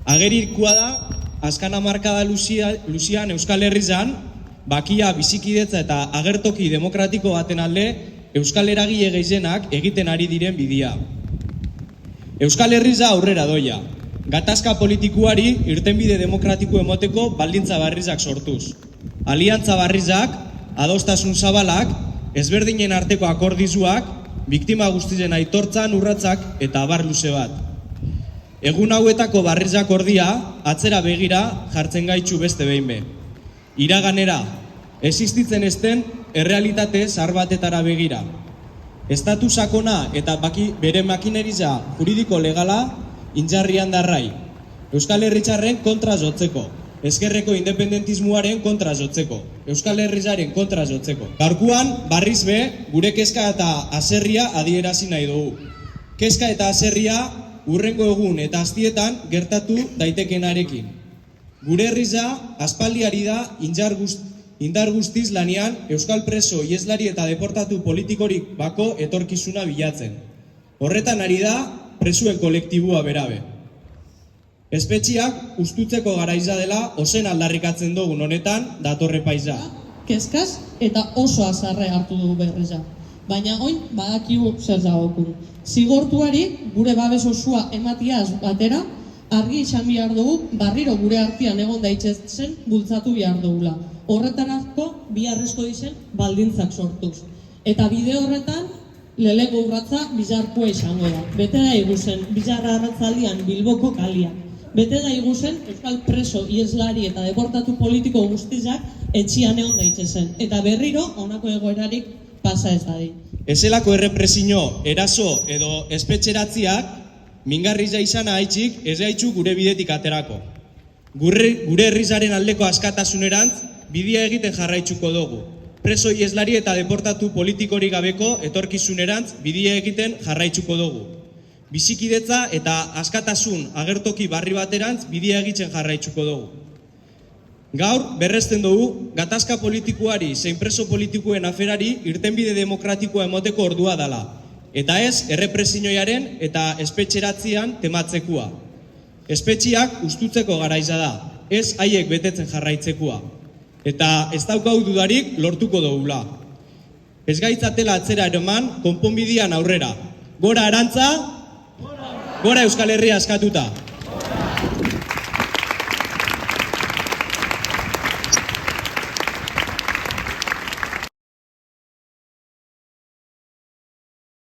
Agerikoa da, azken hamarkada luzian Euskal Herrizan, bakia, bizikidetza eta agertoki demokratiko baten alde Euskal eragile gehienak egiten ari diren bidea. Euskal Herriza aurrera doia, gatazka politikoari irtenbide demokratiko emoteko baldintza barrizak sortuz. Aliantza barrizak, adostasun zabalak, ezberdinen arteko akordizuak, biktima guztien aitortzan urratzak eta abar luze bat. Egun hauetako barrizak ordia, atzera begira jartzen gaitxu beste behin be. Iraganera, existitzen ezten errealitate zahar batetara begira. Estatu sakona eta bere makineriza juridiko legala injarrian darrai. Euskal Herritarren kontra jotzeko, ezkerreko independentismoaren kontra jotzeko, Euskal Herriaren kontra jotzeko. Gaurkoan, barriz be, gure kezka eta haserria adierazi nahi dugu. Kezka eta haserria hurrengo egun eta astietan gertatu daitekenarekin. Gure herriza aspaldiari da indar guztiz lanean Euskal preso, ieslari eta deportatu politikorik bako etorkizuna bilatzen. Horretan ari da presuen kolektibua berabe. Espetxiak ustutzeko garaiza dela ozen aldarrikatzen dugun honetan datorre paiza. Kezkaz eta oso azarre hartu dugu berriza. Baina oin badakigu zer dagokun. Zigortuari gure babes osua ematiaz batera, argi izan behar dugu barriro gure artean egon daitzezen bultzatu behar dugula. Horretarako biharrezko dizen baldintzak sortuz. Eta bide horretan lehengo urratza bizarkoa izango da. Bete da iguzen bizarra arratzaldian Bilboko kalia. Bete da iguzen Euskal preso, ieslari eta deportatu politiko guztizak etxian egon daitzezen. Eta berriro honako egoerarik pasa ez dadin. Ezelako errepresio, eraso edo espetxeratziak mingarriza izana haitxik ez gaitxu gure bidetik aterako. Gure herrizaren aldeko askatasunerantz bidea egiten jarraitzuko dugu. Preso, ieslari eta deportatu politikorik gabeko etorkizunerantz bidea egiten jarraitzuko dugu. Bizikidetza eta askatasun agertoki barri baterantz bidea egiten jarraitzuko dugu. Gaur, berresten dugu, gatazka politikoari zein preso politikoen aferari irtenbide demokratikoa emoteko ordua dela. Eta ez, errepresioaren eta espetxeratzian tematzekua. Espetxiak ustutzeko garaiza da, ez haiek betetzen jarraitzekua. Eta ez daukau dudarik lortuko dugula. Ez gaitzatela atzera eroman, konponbidean aurrera. Gora Arantza, gora Euskal Herria askatuta.